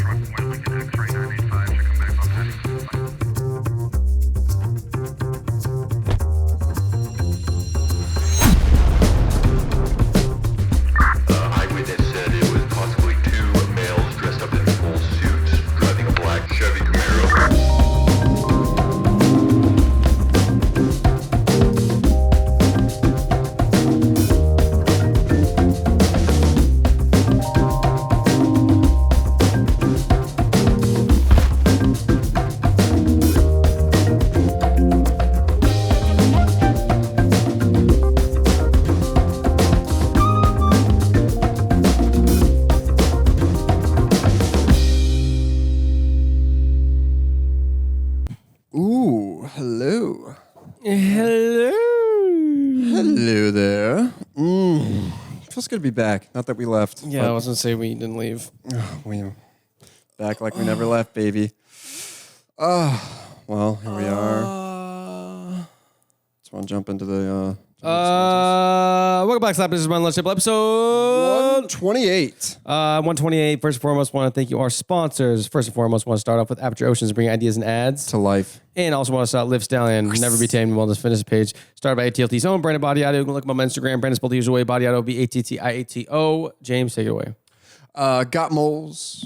Eyewitness said it was possibly two males dressed up in full suits driving a black Chevy Camaro. Ooh, hello. Hello. Hello there. Feels good to be back. Not that we left. Yeah, I was going to say we didn't leave. We back like we never left, baby. Well, here we are. Just want to jump into the Welcome back, Slap. This is my lunch table episode 128. 128. First and foremost, want to thank you, our sponsors. First and foremost, want to start off with Aperture Oceans, bringing ideas and ads To life. And also want to start Live Stallion, Never Be Tamed, Wellness Fitness page. Started by ATLT's own Brandon Body Auto. You can look him up on Instagram. Brandon spelled the usual way. Body Auto, BATTIATO. James, take it away. Got moles.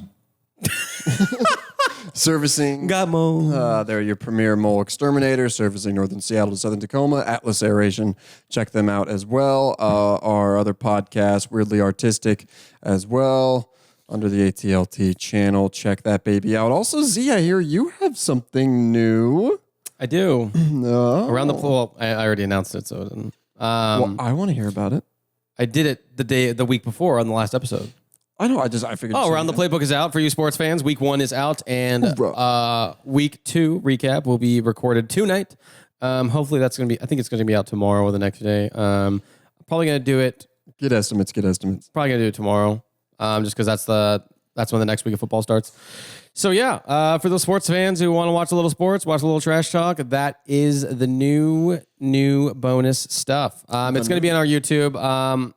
Servicing. Got mo. They're your premier mole exterminator, servicing northern Seattle to southern Tacoma. Atlas Aeration. Check them out as well. Our other podcast, Weirdly Artistic, as well, under the ATLT channel. Check that baby out. Also, Z, I hear you have something new. I do. No. Around the pool. I already announced it, so it didn't. Well, I want to hear about it. I did it the week before on the last episode. I know. I figured. Oh, Around the Playbook is out for you sports fans. Week 1 is out, and week 2 recap will be recorded tonight. Hopefully that's going to be, I think it's going to be out tomorrow or the next day. Probably going to do it. Get estimates. Probably going to do it tomorrow. Just because that's when the next week of football starts. So yeah, for those sports fans who want to watch a little sports, watch a little trash talk, that is the new bonus stuff. It's going to be on our YouTube.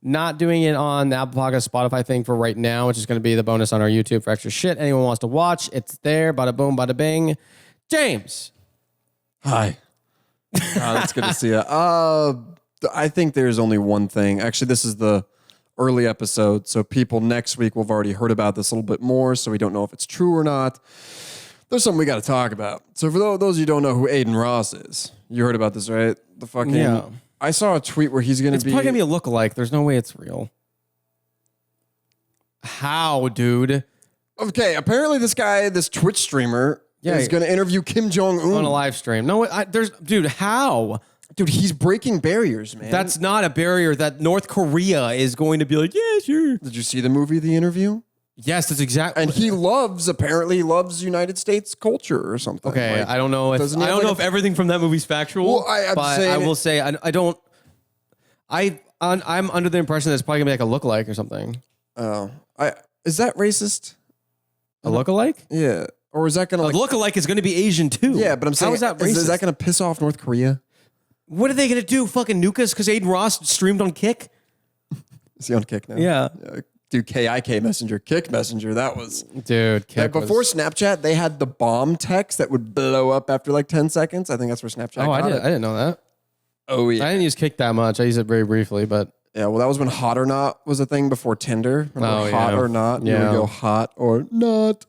Not doing it on the Apple Podcast, Spotify thing for right now, which is going to be the bonus on our YouTube for extra shit. Anyone wants to watch, it's there. Bada boom, bada bing. James. Hi. That's good to see you. I think there's only one thing. Actually, this is the early episode, so people next week will have already heard about this a little bit more, so we don't know if it's true or not. There's something we got to talk about. So for those of you who don't know who Aiden Ross is, you heard about this, right? The fucking... Yeah. I saw a tweet where he's going to It's be... probably going to be a lookalike. There's no way it's real. How, dude? Okay, apparently this Twitch streamer is going to interview Kim Jong-un. On a live stream. No, dude, how? Dude, he's breaking barriers, man. That's not a barrier that North Korea is going to be like, yeah, sure. Did you see the movie, The Interview? Yes, that's exactly. And he apparently loves United States culture or something. Okay, Like, I don't know if everything from that movie's factual. Well, I will say I don't. I'm under the impression that it's probably gonna be like a lookalike or something. Oh, is that racist? A lookalike? Yeah, or is that gonna A lookalike is gonna be Asian too. Yeah, but I'm saying, how is that racist? Is that gonna piss off North Korea? What are they gonna do? Fucking nuke us because Aiden Ross streamed on Kick? Is he on Kick now? Yeah. Dude, KIK Messenger, Kick Messenger, that was... Dude, Kick before Snapchat, they had the bomb text that would blow up after like 10 seconds. I think that's where Snapchat got it. I didn't know that. Oh, yeah. I didn't use Kick that much. I used it very briefly, but... Yeah, well, that was when Hot or Not was a thing before Tinder. Remember Hot or Not? Yeah. You would go Hot or Not.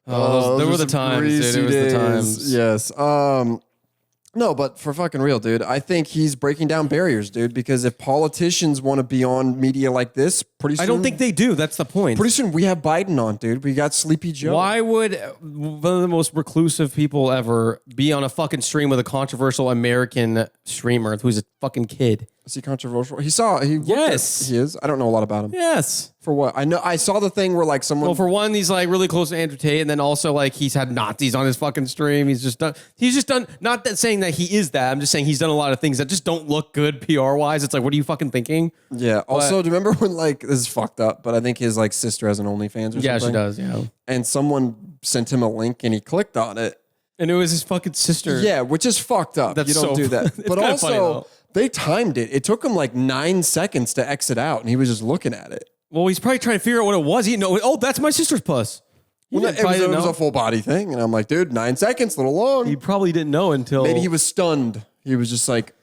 There were the times, dude. It was the times. Yes. No, but for fucking real, dude, I think he's breaking down barriers, dude, because if politicians want to be on media like this, pretty soon... I don't think they do. That's the point. Pretty soon we have Biden on, dude. We got Sleepy Joe. Why would one of the most reclusive people ever be on a fucking stream with a controversial American streamer who's a fucking kid? Is he controversial? He Yes. He is. I don't know a lot about him. Yes. For what? I saw the thing where like someone... Well, for one, he's like really close to Andrew Tate, and then also like he's had Nazis on his fucking stream. He's just done, not that saying that he is that. I'm just saying he's done a lot of things that just don't look good PR wise. It's like, what are you fucking thinking? Yeah. Also, do you remember when like, this is fucked up, but I think his like sister has an OnlyFans or something? Yeah, she does. Yeah. And someone sent him a link and he clicked on it. And it was his fucking sister. Yeah, which is fucked up. That's you don't so do that. It's But kinda also, funny, though. they timed it. It took him like 9 seconds to exit out, and he was just looking at it. Well, he's probably trying to figure out what it was. He know. Oh, that's my sister's puss. Well, it was a full body thing, and I'm like, dude, 9 seconds, a little long. He probably didn't know until Maybe he was stunned. He was just like,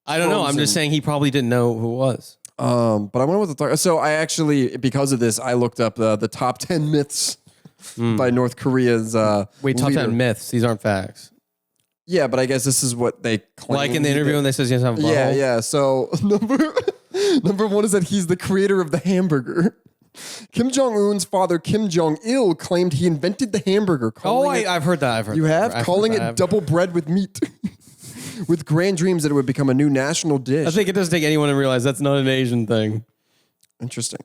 I don't know. I'm just saying he probably didn't know who it was. But I wonder what the thought. So I actually, because of this, I looked up the top 10 myths by North Korea's. Wait, top leader. 10 myths. These aren't facts. Yeah, but I guess this is what they claim. Like in the interview when they says he doesn't have a butthole? Yeah. So number one is that he's the creator of the hamburger. Kim Jong-un's father, Kim Jong-il, claimed he invented the hamburger. I've heard that. You have? Calling it double bread with meat. With grand dreams that it would become a new national dish. I think it doesn't take anyone to realize that's not an Asian thing. Interesting.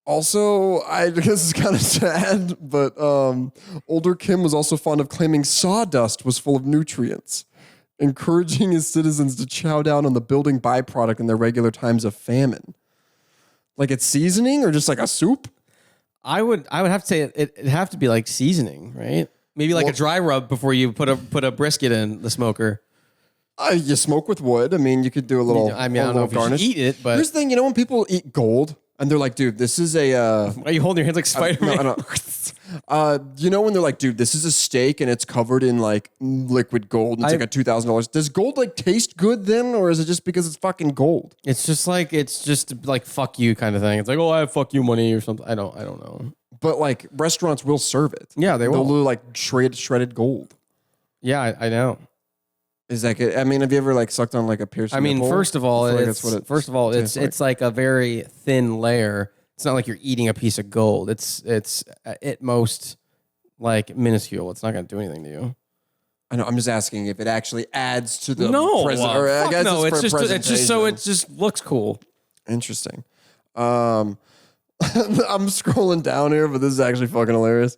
Also, this is kind of sad, but older Kim was also fond of claiming sawdust was full of nutrients, encouraging his citizens to chow down on the building byproduct in their regular times of famine. Like it's seasoning or just like a soup? I would have to say it'd have to be like seasoning, right? Maybe like a dry rub before you put a brisket in the smoker. You smoke with wood. I mean, you could do a little. I don't know if garnish. you should eat it, but Here's the thing: when people eat gold and they're like, "Dude, this is a." Are you holding your hands like Spider-Man? No. When they're like, "Dude, this is a steak and it's covered in like liquid gold and it's like a $2,000." Does gold like taste good then, or is it just because it's fucking gold? It's just like fuck you kind of thing. It's like, oh, I have fuck you money or something. I don't know. But like restaurants will serve it. Yeah, they will. They'll do like shredded gold. Yeah, I know. Is that good? I mean, have you ever like sucked on like a piercing? I mean, nipple? first of all, I feel like it's like a very thin layer. It's not like you're eating a piece of gold. It's at most like minuscule. It's not going to do anything to you. I know. I'm just asking if it actually adds to the no. present. Or I guess no, it's it's just so it just looks cool. Interesting. I'm scrolling down here, but this is actually fucking hilarious.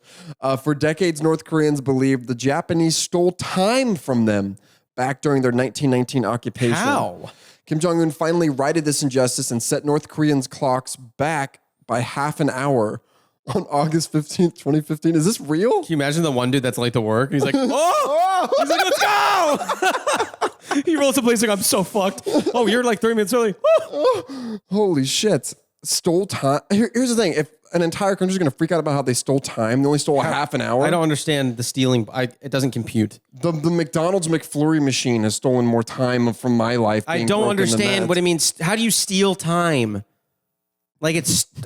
For decades, North Koreans believed the Japanese stole time from them back during their 1919 occupation. How? Kim Jong-un finally righted this injustice and set North Koreans' clocks back by half an hour on August 15th, 2015. Is this real? Can you imagine the one dude that's late to work? And he's like, oh! He's like, let's go! He rolls the place like, I'm so fucked. Oh, you're like 3 minutes early. Holy shit. Stole time. Here's the thing. If an entire country is going to freak out about how they stole time, they only stole a half an hour. I don't understand the stealing. It doesn't compute. The McDonald's McFlurry machine has stolen more time from my life. I don't understand what it means. How do you steal time? Like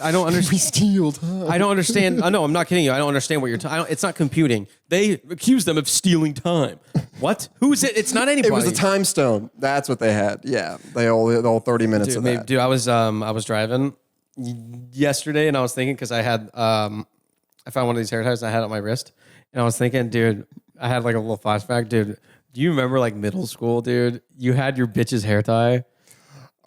I don't understand. We steal time. I don't understand. No, I'm not kidding you. I don't understand what you're talking. It's not computing. They accuse them of stealing time. What? Who is it? It's not anybody. It was a time stone. That's what they had. Yeah, they all 30 minutes of that. Dude, I was driving yesterday and I was thinking because I found one of these hair ties and I had it on my wrist and I was thinking, dude, I had like a little flashback, dude. Do you remember like middle school, dude? You had your bitch's hair tie.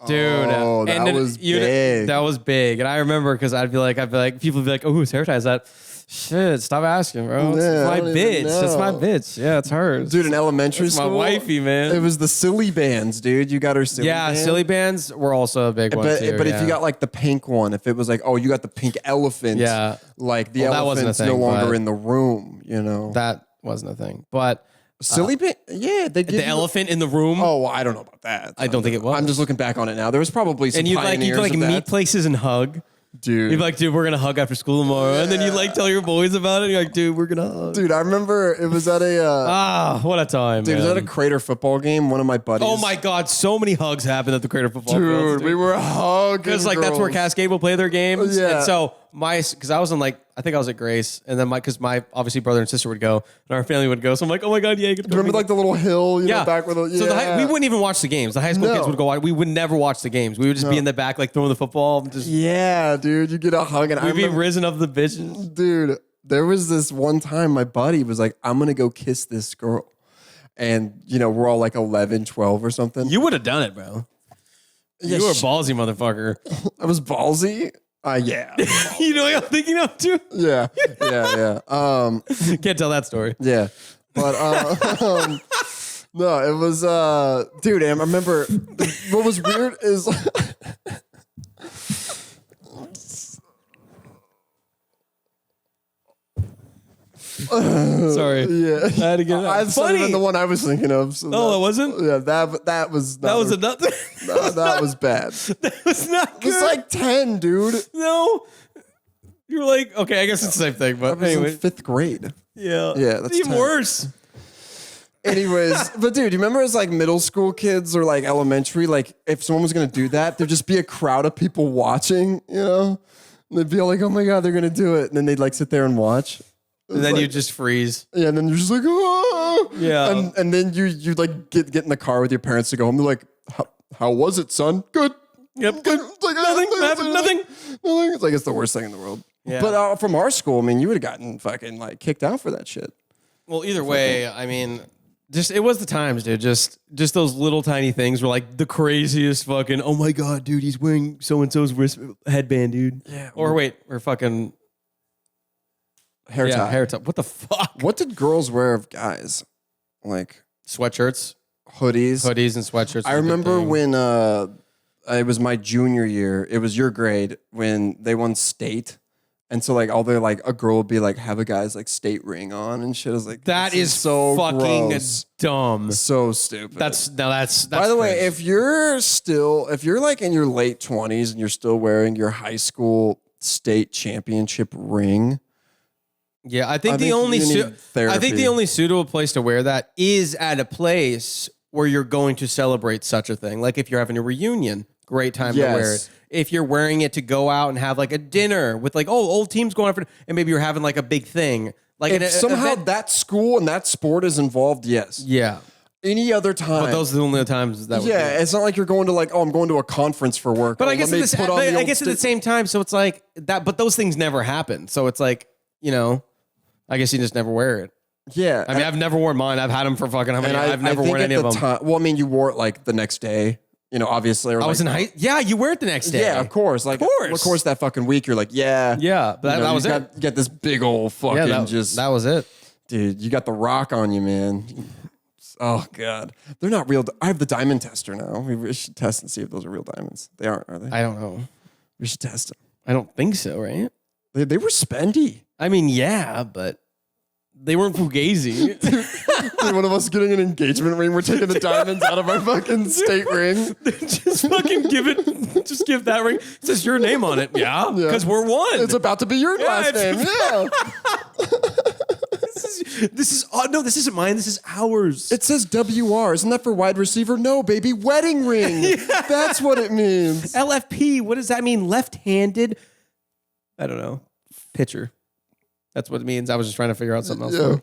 Dude, oh, that was big. That was big, and I remember because I'd be like, people would be like, "Oh, whose hair tie is that?" Shit, stop asking, bro. It's my bitch. It's my bitch. Yeah, it's hers. Dude, in elementary school, my wifey, man. It was the silly bands, dude. You got her silly band? Yeah, silly bands were also a big one too. But if you got like the pink one, if it was like, oh, you got the pink elephant, yeah, like the elephant's no longer in the room, you know. That wasn't a thing, but. Silly band? Yeah, they did. The elephant in the room? Oh, I don't know about that. I don't think it was. I'm just looking back on it now. There was probably some you like meet places and hug. Dude. You'd be like, dude, we're going to hug after school tomorrow. Yeah. And then you like tell your boys about it. And you're like, dude, we're going to hug. Dude, I remember it was at a... what a time, dude, man. It was at a Crater football game. One of my buddies... Oh my God, so many hugs happened at the Crater football game. Dude, we were hugging because like that's where Cascade will play their games. Yeah. And so because I was I think I was at Grace. And then because my obviously brother and sister would go and our family would go. So I'm like, oh my God, yeah. Do you remember like the little hill, you know, back with the... Yeah. So we wouldn't even watch the games. The high school kids would go out. We would never watch the games. We would just be in the back like throwing the football. Yeah, dude, you get a hug. And we'd be risen of the bitches. Dude, there was this one time my buddy was like, I'm going to go kiss this girl. And, you know, we're all like 11, 12 or something. You would have done it, bro. Yeah, you were a ballsy motherfucker. I was ballsy? Yeah. You know what I'm thinking of too? Yeah. Can't tell that story. Yeah. But, no, it was, dude, I remember what was weird is... Sorry. Yeah, I had to get it out. That's not even the one I was thinking of. So Oh, it wasn't? Yeah, that was That was another. that was bad. That was not good. It's like 10, dude. No. You're like, okay, I guess it's the same thing, but I was anyway. in 5th grade. Yeah. Yeah, that's even 10. worse. Anyways, but dude, you remember as like middle school kids or like elementary, like if someone was gonna do that, there'd just be a crowd of people watching, you know? And they'd be like, oh my God, they're gonna do it. And then they'd like sit there and watch. And then like, you just freeze. Yeah, and then you're just like, oh. Yeah. And then you like get in the car with your parents to go home. They're like, how was it, son? Good. Yep. Good. It's like, Nothing. Nothing. It's like it's the worst thing in the world. Yeah. But from our school, I mean, you would have gotten fucking like kicked out for that shit. Well, either way, I mean, just it was the times, dude. Just those little tiny things were like the craziest fucking. Oh my God, dude, he's wearing so and so's wrist headband, dude. Yeah. Or fucking Hair tie. hair tie. What the fuck? What did girls wear of guys? Like Sweatshirts, hoodies. hoodies, and sweatshirts. I remember when it was my junior year. It was your grade when they won state. And so like all the like a girl would be like have a guy's like state ring on and shit. I was like, that this is so fucking gross. dumb. So stupid. That's By the way, cringe. if you're like in your late 20s and you're still wearing your high school state championship ring, yeah, I think you need therapy. I think the only suitable place to wear that is at a place where you're going to celebrate such a thing. Like if you're having a reunion, great time to wear it. If you're wearing it to go out and have like a dinner with like, old teams going out for, and maybe you're having like a big thing. Like if somehow that school and that sport is involved, yes. yeah. Any other time. But those are the only times that would be. It's not like you're going to like, I'm going to a conference for work. But I guess, at the same time, so it's like that, but those things never happen. So it's like, I guess you just never wear it. Yeah. I mean, I've never worn mine. I've had them for fucking how many? I've never think worn any of them. Well, I mean, you wore it like the next day, obviously. Or I was in yeah, you wear it the next day. Yeah, of course. Like, of course, that fucking week, you're like, yeah. Yeah, but that was it. You get this big old fucking that was it. Dude, you got the rock on you, man. Oh, God. They're not real. I have the diamond tester now. We should test and see if those are real diamonds. They aren't, are they? I don't know. We should test them. I don't think so, right? They were spendy. I mean, yeah, but they weren't fugazi. Dude, one of us getting an engagement ring. We're taking the diamonds out of our fucking state ring. Just fucking give that ring. It says your name on it. Yeah, because we're one. It's about to be your last name. Yeah. This is no, this isn't mine. This is ours. It says WR. Isn't that for wide receiver? No, baby. Wedding ring. Yeah. That's what it means. LFP. What does that mean? Left-handed? I don't know. Pitcher. That's what it means. I was just trying to figure out something else. Yeah.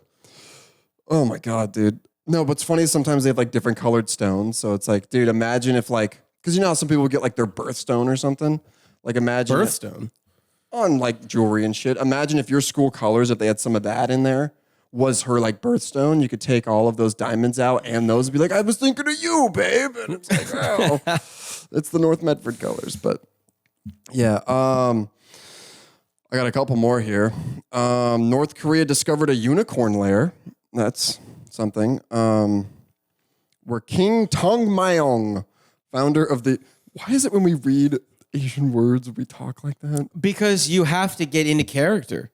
Oh my God, dude. No, what's funny is sometimes they have like different colored stones. So it's like, dude, imagine if like, because you know how some people get like their birthstone or something? Like imagine. Birthstone? On like jewelry and shit. Imagine if your school colors, if they had some of that in there, was her like birthstone. You could take all of those diamonds out and those and be like, I was thinking of you, babe. And it's like, oh, it's the North Medford colors. But yeah, I got a couple more here. North Korea discovered a unicorn lair. That's something. Where King Tong Mayong, founder of the... Why is it when we read Asian words, we talk like that? Because you have to get into character.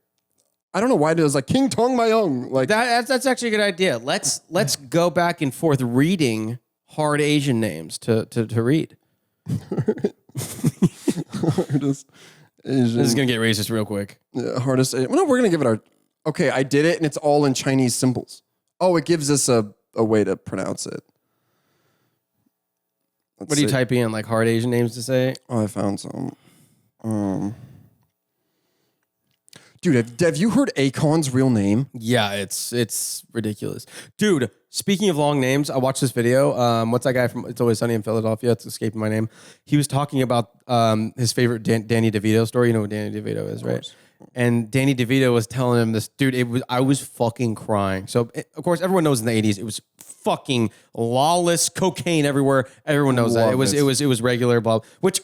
I don't know why it is like King Tong Mayong. Like that's actually a good idea. Let's go back and forth reading hard Asian names to read. Hardest Asian. This is gonna get racist real quick. Yeah, hardest Asian. Well, no, we're gonna give it our... Okay, I did it and it's all in Chinese symbols. Oh, it gives us a way to pronounce it. What are you typing in? Like hard Asian names to say? Oh, I found some. Dude, have you heard Akon's real name? Yeah, it's ridiculous. Dude, speaking of long names, I watched this video. What's that guy from It's Always Sunny in Philadelphia? It's escaping my name. He was talking about his favorite Danny DeVito story. You know who Danny DeVito is, right? And Danny DeVito was telling him this, dude, I was fucking crying. So, of course, everyone knows in the 80s, it was fucking lawless, cocaine everywhere. Everyone knows that. It was regular, blah. Which,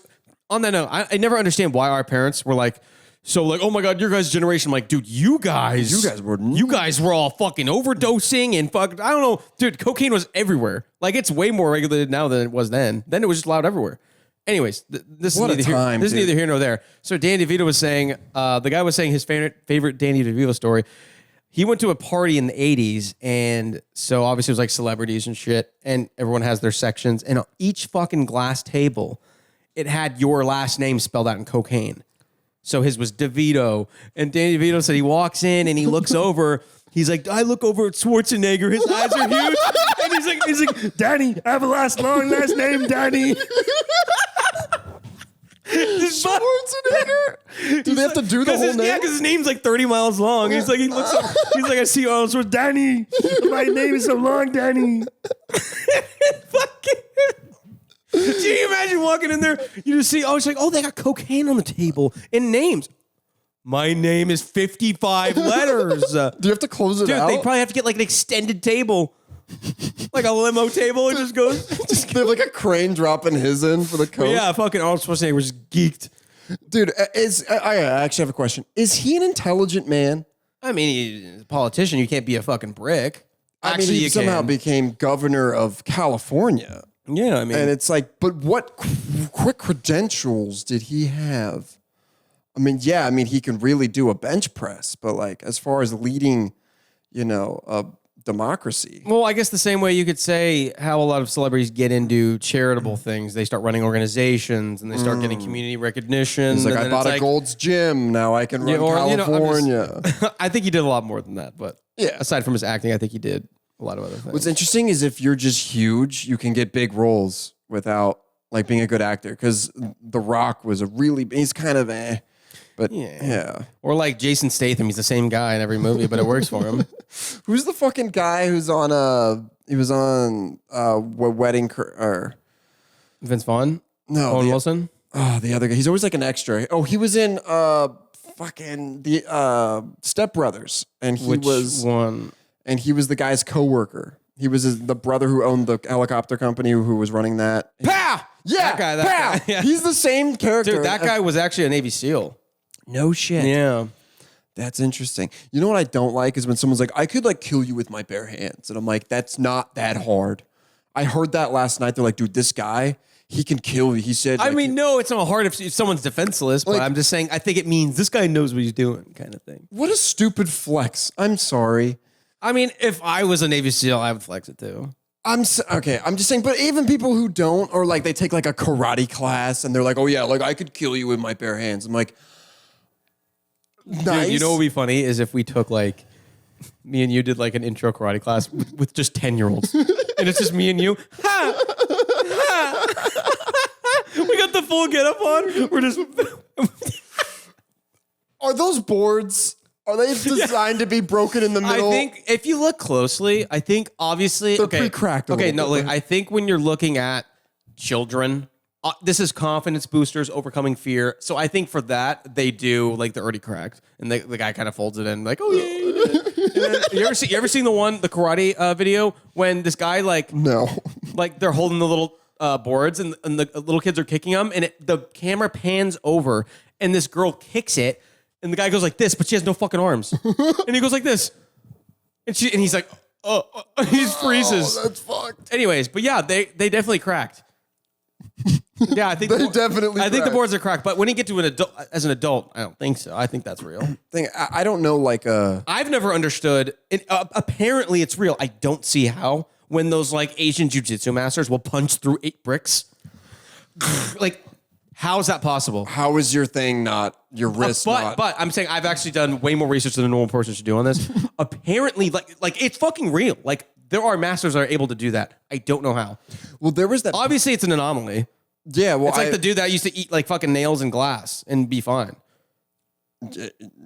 on that note, I never understand why our parents were like, so like, oh my God, your guys' generation. I'm like, dude, you guys were all fucking overdosing and fucking, I don't know. Dude, cocaine was everywhere. Like, it's way more regulated now than it was then. Then it was just allowed everywhere. Anyways, this is neither here nor there. So Danny DeVito was saying, the guy was saying his favorite Danny DeVito story. he went to a party in the 80s, and so obviously it was like celebrities and shit, and everyone has their sections, and on each fucking glass table, it had your last name spelled out in cocaine. So his was DeVito, and Danny DeVito said he walks in and he looks over. He's like, I look over at Schwarzenegger. His eyes are huge, and he's like, Danny, I have a long last name, Danny. Schwarzenegger. Do they have to do the whole name? Yeah, because his name's like 30 miles long. He's like, he looks up. He's like, I see you, so Danny. My name is so long, Danny. Fucking. Can you imagine walking in there? You just see, it's like, they got cocaine on the table and names. My name is 55 letters. Do you have to close it out? They probably have to get like an extended table. Like a limo table. It just goes. They have like a crane dropping his in for the coke. Yeah, fucking Arnold Schwarzenegger was geeked. Dude, I actually have a question. Is he an intelligent man? I mean, he's a politician. You can't be a fucking brick. Actually, he you somehow can. Became governor of California. Yeah, I mean. And it's like, but what quick credentials did he have? I mean, he can really do a bench press, but like as far as leading, a democracy. Well, I guess the same way you could say how a lot of celebrities get into charitable things. They start running organizations and they start getting community recognition. He's like, I bought a Gold's Gym. Now I can run California. I think he did a lot more than that. But yeah, aside from his acting, I think he did a lot of other things. What's interesting is if you're just huge, you can get big roles without like being a good actor. Because The Rock was he's kind of But yeah. Or like Jason Statham, he's the same guy in every movie, but it works for him. Who's the fucking guy who's on he was on Wedding or Vince Vaughn? No. Owen Wilson? Oh, the other guy. He's always like an extra. Oh, he was in fucking the Step Brothers. And he was one? And he was the guy's coworker. He was the brother who owned the helicopter company who was running that. Pow! Yeah, that guy. Yeah. He's the same character. Dude, that guy was actually a Navy SEAL. No shit. Yeah. That's interesting. You know what I don't like is when someone's like, I could like kill you with my bare hands. And I'm like, that's not that hard. I heard that last night. They're like, dude, this guy, he can kill you. He said, I mean, no, it's not hard if someone's defenseless, but Like- I'm just saying, I think it means this guy knows what he's doing kind of thing. what a stupid flex. I'm sorry. I mean, if I was a Navy SEAL, I would flex it too. Okay. I'm just saying, but even people who don't, or like they take like a karate class and they're like, oh yeah, like I could kill you with my bare hands. I'm like, nice. Dude, you know what would be funny is if we took like, me and you did like an intro karate class with just 10-year-olds. And it's just me and you. Ha! Ha! We got the full get up on. We're just. Are those boards, are they designed to be broken in the I middle? think if you look closely, I think obviously. They're okay, pre-cracked a Okay, little no, bit. like, I think when you're looking at children, this is confidence boosters overcoming fear. So I think for that, they do like the already cracked. And the guy kind of folds it in like, oh yeah. You ever seen the karate video when this guy No. like they're holding the little boards and the little kids are kicking them and the camera pans over and this girl kicks it and the guy goes like this, but she has no fucking arms. And he goes like this. And he's like, he just freezes. Oh, that's fucked. Anyways, but yeah, they definitely cracked. Yeah, I think They definitely I think the cracked. boards are cracked, but when you get to as an adult, I don't think so. I think that's real. I don't know, like I've never understood. Apparently, it's real. I don't see how when those like Asian jiu-jitsu masters will punch through 8 bricks. Like, how is that possible? how is your thing not your wrist? But I'm saying I've actually done way more research than a normal person should do on this. Apparently, like it's fucking real. Like there are masters that are able to do that. I don't know how. Well, there was that. Obviously, it's an anomaly. Yeah, well, It's like the dude that used to eat like fucking nails and glass and be fine.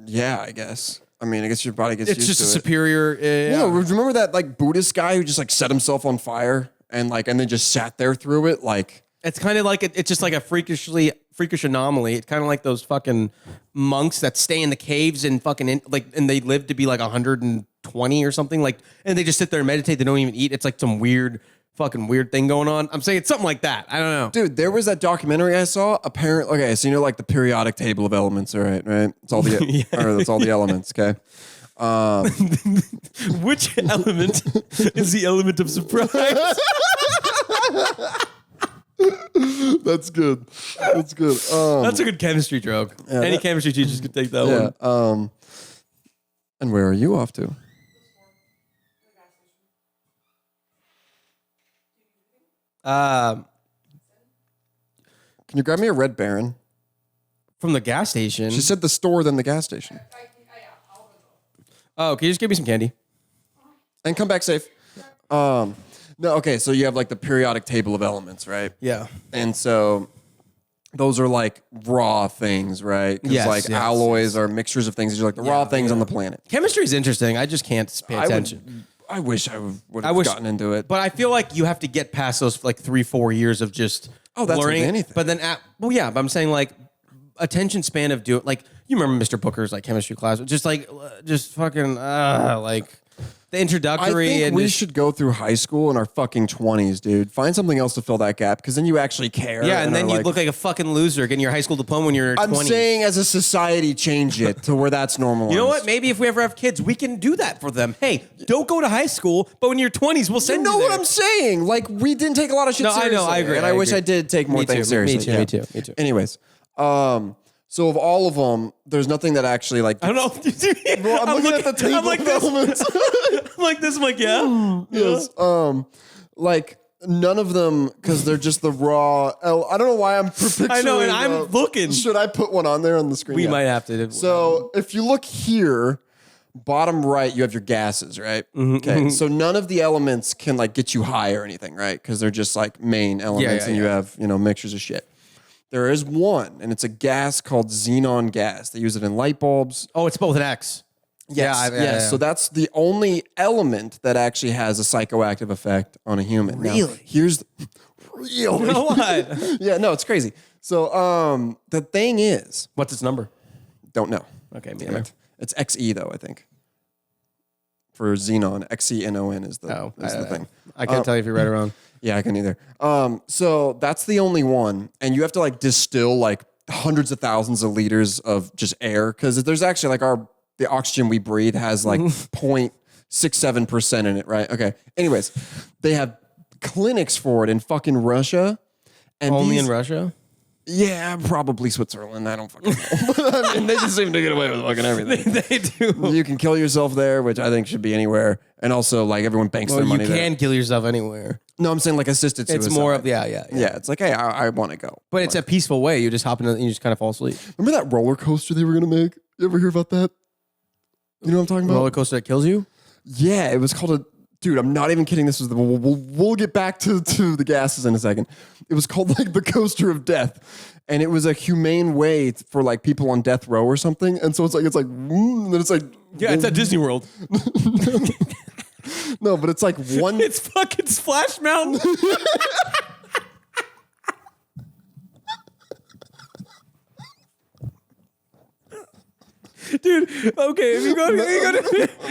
Yeah, I guess. I mean, I guess your body gets It's used just to a it. superior. Yeah, remember that like Buddhist guy who just like set himself on fire and then just sat there through it? Like, It's kind of like it's just like a freakish anomaly. It's kind of like those fucking monks that stay in the caves and and they live to be like 120 or something. Like, and they just sit there and meditate. They don't even eat. It's like some weird thing going on. I'm saying it's something like that. I don't know. dude, there was that documentary I saw. Apparently, okay, so you know, like the periodic table of elements, all right? It's all the that's all the elements. Okay. Which element is the element of surprise? That's good. That's good. That's a good chemistry joke. Any chemistry teachers could take that one. Yeah. And where are you off to? Um, Can you grab me a Red Baron? from the gas station. She said the store, then the gas station. Oh, can you just give me some candy? And come back safe. No, okay, so you have like the periodic table of elements, right? Yeah. And so those are like raw things, right? Because Yes, like yes, alloys are mixtures of things. These are like the raw things on the planet. Chemistry's interesting. I just can't pay attention. I wish I would have gotten into it. But I feel like you have to get past those like 3-4 years of just That's with learning anything. But then, but I'm saying like attention span of doing like you remember Mr. Booker's like chemistry class, just fucking like the introductory. I think and we just, should go through high school in our fucking 20s, dude. Find something else to fill that gap because then you actually care. yeah, and then are you look like a fucking loser getting your high school diploma when you're 20. I'm saying as a society, change it to where that's normal. You know what? Maybe if we ever have kids, we can do that for them. Hey, don't go to high school, but when you're 20s, we'll send you. You know there. what I'm saying? Like we didn't take a lot of shit No, I seriously. know, I agree, and I I wish agree. I did take more Me things too, seriously. me too. Anyways, so of all of them, there's nothing that actually like. I don't know. Well, I'm looking at the table I'm like of this. elements. I'm like this. I'm like, yeah. Yes. Like none of them because they're just the raw. I don't know why I'm picturing. I know, and I'm looking. Should I put one on there on the screen? We Yeah. might have to. So if you look here, bottom right, you have your gases, right? Mm-hmm, Okay. So none of the elements can like get you high or anything, right? Because they're just like main elements, and you have mixtures of shit. There is one, and it's a gas called xenon gas. They use it in light bulbs. Oh, it's both an X. Yes, yes. So that's the only element that actually has a psychoactive effect on a human. Now, Really? here's really. You know what? Yeah, no, it's crazy. So the thing is, What's its number? don't know. Okay, me Damn neither. it. It's XE though, I think. For xenon, XENON is the thing. I can't tell you if you're right or wrong. Yeah, I can either. So that's the only one, and you have to like distill like hundreds of thousands of liters of just air because there's actually like the oxygen we breathe has like 0.67% in it, right? Okay. Anyways, they have clinics for it in fucking Russia, and Only in Russia? Yeah, probably Switzerland. I don't fucking know. I mean, they just seem to get away with fucking everything. They do. You can kill yourself there, which I think should be anywhere. And also, like, everyone banks their Well, you money there. can kill yourself anywhere. No, I'm saying, like, assisted suicide. It's more of, yeah. Yeah, it's like, hey, I want to go. But it's a peaceful way. You just hop in and you just kind of fall asleep. Remember that roller coaster they were going to make? You ever hear about that? You know what I'm talking about? Roller coaster that kills you? Yeah, it was called a... Dude, I'm not even kidding. This was we'll get back to the gases in a second. It was called, like, the coaster of death. And it was a humane way for like people on death row or something. And so it's like, and then it's like, Yeah, it's at Disney World. no, but it's like one. It's fucking Splash Mountain. Dude, okay, if you go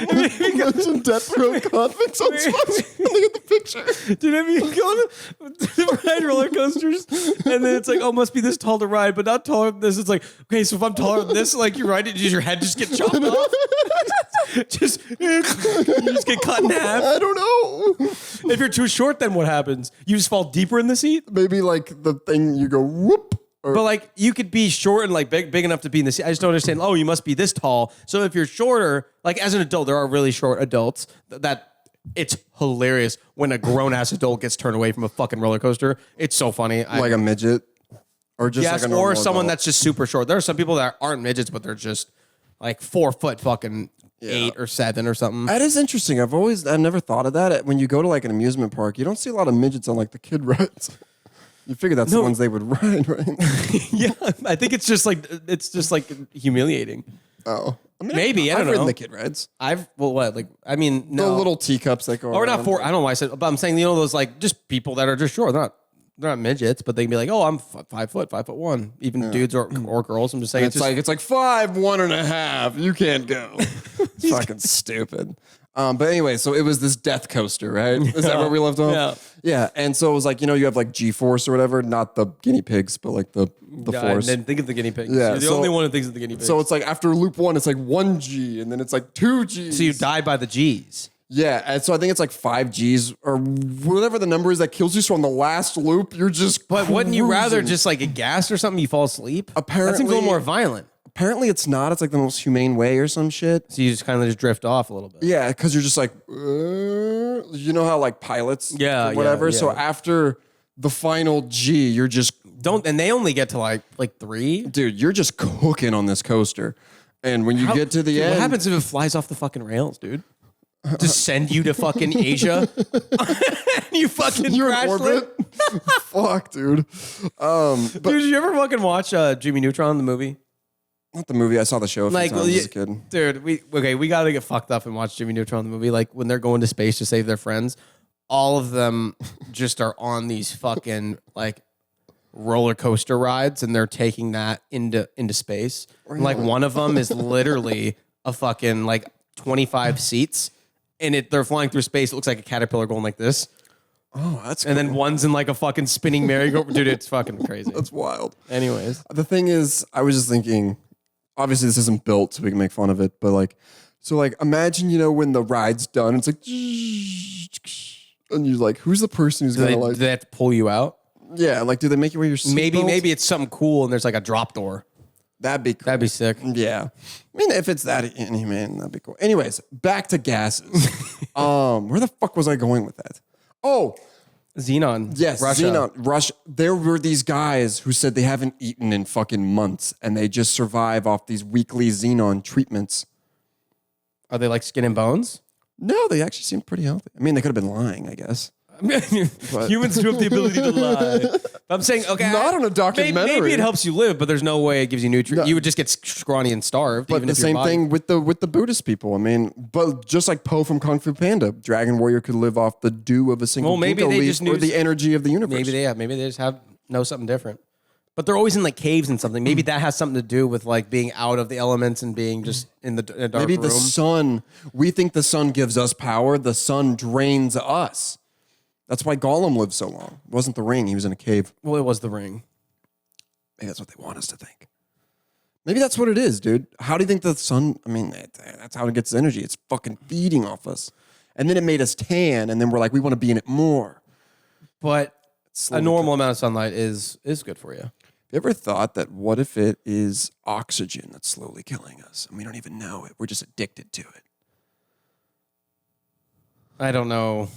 Imagine death row convicts on Splash. Look at the picture. Dude, have you gone to ride roller coasters? And then it's like, oh, must be this tall to ride, but not taller than this. It's like, okay, so if I'm taller than this, like you ride it, does your head just get chopped off? you just get cut in half. I don't know. If you're too short, then what happens? You just fall deeper in the seat? Maybe like the thing you go whoop. Or, But like you could be short and like big enough to be in the seat. I just don't understand. Oh, you must be this tall. So if you're shorter, like as an adult, there are really short adults that it's hilarious when a grown ass adult gets turned away from a fucking roller coaster. It's so funny. like a midget. Or just Yes, like a normal or someone adult. that's just super short. There are some people that aren't midgets, but they're just like 4 foot fucking 8 or 7 or something. That is interesting. I've never thought of that. When you go to like an amusement park, you don't see a lot of midgets on like the kid rides. You figure that's the ones they would ride, right? Yeah, I think it's just like humiliating. Oh, I mean, Maybe, I don't I've ridden know. the kid rides. No. The little teacups that go Or around. not 4. I don't know why I said, but I'm saying, those like just people that are just short. They're not midgets, but they can be like, oh, I'm 5 foot, 5'1", even dudes or girls. I'm just saying It's like 5, 1.5. You can't go. It's fucking stupid. But anyway, so it was this death coaster, right? Is that where we left off? Yeah. Yeah. And so it was like, you have like G-force or whatever, not the guinea pigs, but like the force. I didn't think of the guinea pigs. Yeah, You're the so- only one who thinks of the guinea pigs. So it's like after loop 1, it's like 1 G, and then it's like 2 Gs. So you die by the G's. Yeah, and so I think it's like 5 Gs or whatever the number is that kills you. So on the last loop, you're just. But wouldn't you rather cruising. just like a gas or something? You fall asleep. That seems a Apparently- little more violent. apparently it's not. It's like the most humane way or some shit. So you just kind of just drift off a little bit. Yeah, because you're just like, you know how like pilots, Yeah, or whatever. yeah. So after the final G, you're just And they only get to like 3. dude, you're just cooking on this coaster. And when you get to the end, what happens if it flies off the fucking rails, dude? Just send you to fucking Asia. And you fucking you're in crash orbit. Fuck, dude. Dude, did you ever fucking watch Jimmy Neutron, the movie? Not the movie. I saw the show a few times as a kid. Dude, we gotta get fucked up and watch Jimmy Neutron, the movie. Like when they're going to space to save their friends, all of them just are on these fucking like roller coaster rides, and they're taking that into space. And, like one of them is literally a fucking like 25 seats, and they're flying through space. It looks like a caterpillar going like this. Oh, that's And then one's in like a fucking spinning merry-go-round. Dude, it's fucking crazy. that's wild. Anyways. The thing is, I was just thinking, obviously this isn't built so we can make fun of it, but like, so like imagine, when the ride's done, it's like, and you're like, who's the person who's Do gonna they have to pull you out? yeah, like, do they make you wear your seatbelt? Maybe it's something cool and there's like a drop door. That'd be cool. That'd be sick. Yeah. I mean, if it's that inhumane, that'd be cool. Anyways, back to gases. Where the fuck was I going with that? Oh, Xenon. yes, Russia. Xenon. Russia. There were these guys who said they haven't eaten in fucking months and they just survive off these weekly Xenon treatments. Are they like skin and bones? No, they actually seemed pretty healthy. I mean, they could have been lying, I guess. Humans do have the ability to lie. I'm saying, okay. Not on a documentary. Maybe it helps you live, but there's no way it gives you nutrients. No. You would just get scrawny and starved. But even the if your same body- thing with the Buddhist people. I mean, but just like Poe from Kung Fu Panda, Dragon Warrior could live off the dew of a single maybe ginkgo they leaf just or knew- the energy of the universe. Maybe they just know something different. But they're always in like caves and something. Maybe that has something to do with like being out of the elements and being just in a dark Maybe room. the sun. We think the sun gives us power. The sun drains us. That's why Gollum lived so long. It wasn't the ring. He was in a cave. Well, it was the ring. Maybe that's what they want us to think. Maybe that's what it is, dude. How do you think the sun? I mean, that's how it gets energy. It's fucking feeding off us. And then it made us tan. And then we're like, we want to be in it more. But Slowly a normal amount of sunlight is good for you. Have you ever thought that what if it is oxygen that's slowly killing us and we don't even know it? We're just addicted to it. I don't know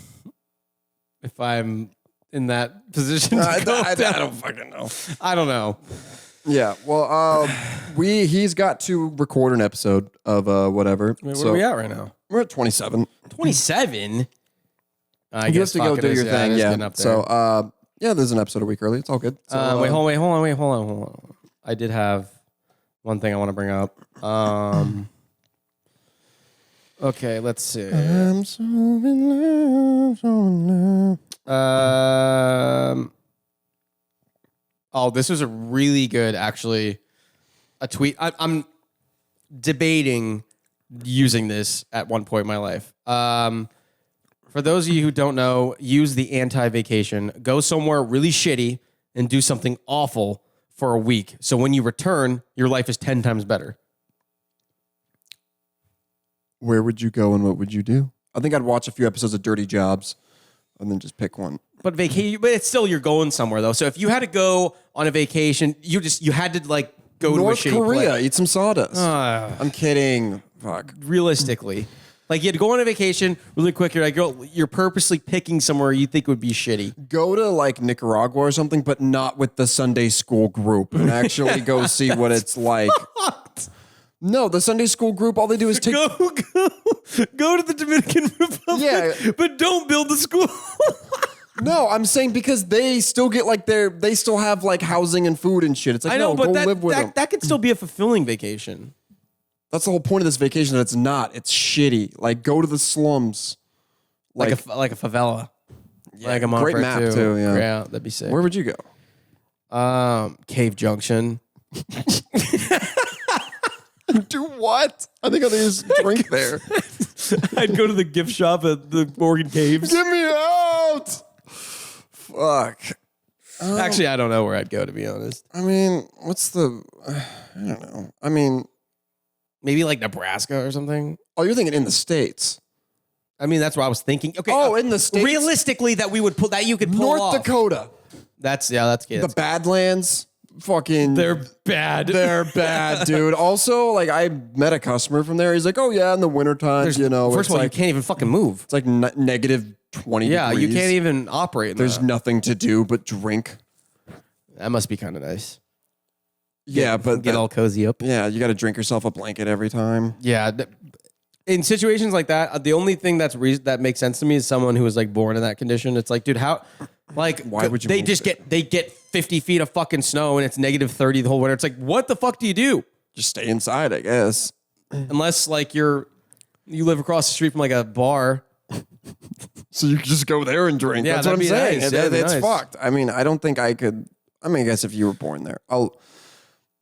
if I'm in that position. I To go down. don't fucking know. I don't know. Yeah, well, he's got to record an episode of whatever. Where so are we at right now? we're at 27. 27. I You have guess to go do your thing. it is Yeah. getting up there. So yeah, there's an episode a week early. It's all good. So, wait, hold on. I did have one thing I want to bring up. Okay, let's see. I'm so in love, so in love. Oh, this was a really good, actually, a tweet. I'm debating using this at one point in my life. For those of you who don't know, use the anti-vacation. Go somewhere really shitty and do something awful for a week. So when you return, your life is 10 times better. Where would you go and what would you do? I think I'd watch a few episodes of Dirty Jobs and then just pick one. But it's still you're going somewhere though. So if you had to go on a vacation, you had to like go North to a shitty Korea, place. eat some sawdust. I'm kidding. Fuck. Realistically, like you had to go on a vacation really quick. You're like you're purposely picking somewhere you think would be shitty. Go to like Nicaragua or something, but not with the Sunday school group and actually go see what it's like. No, the Sunday school group, all they do is take... Go to the Dominican Republic, Yeah. but don't build the school. No, I'm saying because they still get like they still have like housing and food and shit. It's like, I know, no, but go live with them. that could still be a fulfilling vacation. That's the whole point of this vacation, that it's not. It's shitty. Like, go to the slums. Like a favela. Yeah, Like I'm on great for it map too, yeah. Yeah, that'd be sick. Where would you go? Cave Junction. Do what? I think I'll just drink there. I'd go to the gift shop at the Morgan Caves. Get me out! Fuck. Actually, I don't know where I'd go, to be honest. I mean, what's the... I don't know. I mean... Maybe like Nebraska or something. Oh, you're thinking in the States. I mean, that's what I was thinking. Okay. Oh, in the States? Realistically, that we would pull that you could pull North off. Dakota. That's The Badlands. fucking. They're bad. They're bad, dude. Also, like I met a customer from there. He's like, "Oh yeah, in the wintertime, First it's of all, like, you can't even fucking move. It's like negative 20 Yeah, degrees. you can't even operate in There's that. nothing to do but drink. That must be kind of nice. Yeah, but Get all cozy up. yeah, you got to drink yourself a blanket every time. Yeah. In situations like that, the only thing that makes sense to me is someone who was like born in that condition. It's like, dude, how? Like, Why would you they move just it? get 50 feet of fucking snow and it's negative 30 the whole winter. It's like, what the fuck do you do? Just stay inside, I guess. Unless like you live across the street from like a bar. So you can just go there and drink. Yeah, That's what I'm that'd be saying. nice. That'd be It's nice. fucked. I mean, I don't think I could. I mean, I guess if you were born there,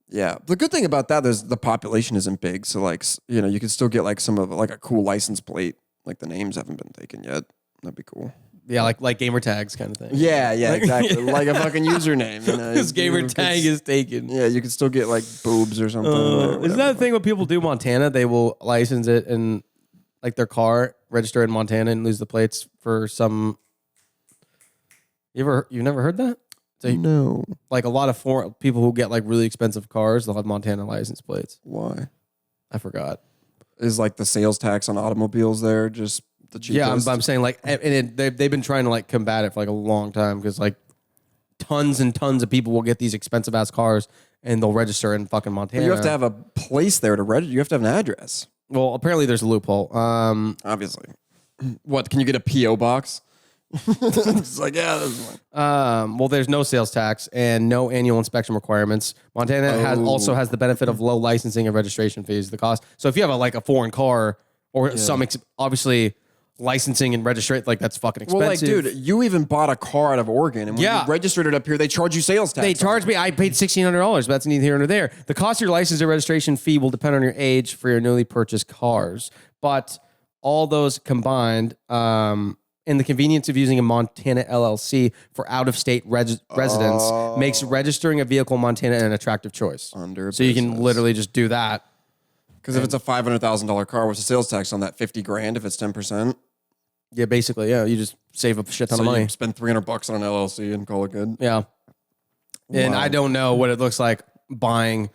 yeah. The good thing about that is the population isn't big, so like you can still get like some of like a cool license plate. Like the names haven't been taken yet. That'd be cool. Yeah, like gamer tags kind of thing. Yeah, exactly. Like a fucking username. You know? This gamer tag is taken. Yeah, you can still get like boobs or something. Isn't that the thing what people do in Montana? They will license it and like their car, register in Montana and lose the plates for some. You've never heard that? So No. like a lot of foreign people who get like really expensive cars, they'll have Montana license plates. Why? I forgot. Is like the sales tax on automobiles there just the cheapest? Yeah, I'm saying like, and they've been trying to like combat it for like a long time because like tons and tons of people will get these expensive ass cars and they'll register in fucking Montana. But you have to have a place there to register. You have to have an address. Well, apparently there's a loophole. Obviously. What, can you get a P.O. box? It's like, yeah, that's one. Well, there's no sales tax and no annual inspection requirements. Montana also has the benefit of low licensing and registration fees. The cost. So if you have a foreign car or obviously licensing and registration, like that's fucking expensive. Well, like, dude, you even bought a car out of Oregon, and when you registered it up here, they charge you sales tax. They charged me. I paid $1,600, but that's neither here nor there. The cost of your license and registration fee will depend on your age for your newly purchased cars, but all those combined, and the convenience of using a Montana LLC for out-of-state residents makes registering a vehicle in Montana an attractive choice. So you can literally just do that. Because if it's a $500,000 car, what's the sales tax on that? 50 grand if it's 10%? Yeah, basically, yeah. You just save a shit ton of money. You spend $300 on an LLC and call it good. Yeah. And Wow. I don't know what it looks like buying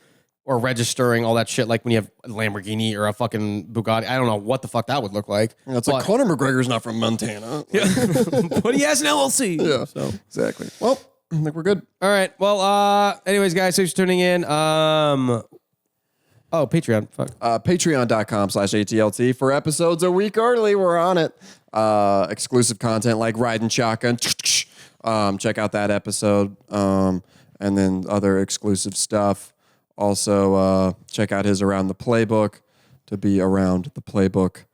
or registering all that shit like when you have a Lamborghini or a fucking Bugatti. I don't know what the fuck that would look like. You know, it's like Conor McGregor's not from Montana. But he has an LLC. Yeah, So exactly. Well, I think we're good. all right. Well, anyways, guys, thanks for tuning in. Patreon. Fuck. Patreon.com/ATLT for episodes a week early. We're on it. Exclusive content like Riding Shotgun. Check out that episode. And then other exclusive stuff. Also, check out his Around the Playbook to be around the playbook.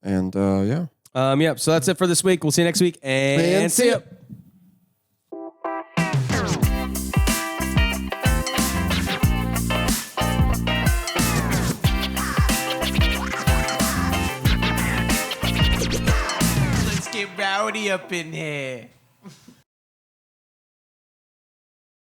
And yeah. Yeah. So that's it for this week. We'll see you next week. And see ya. Let's get rowdy up in here.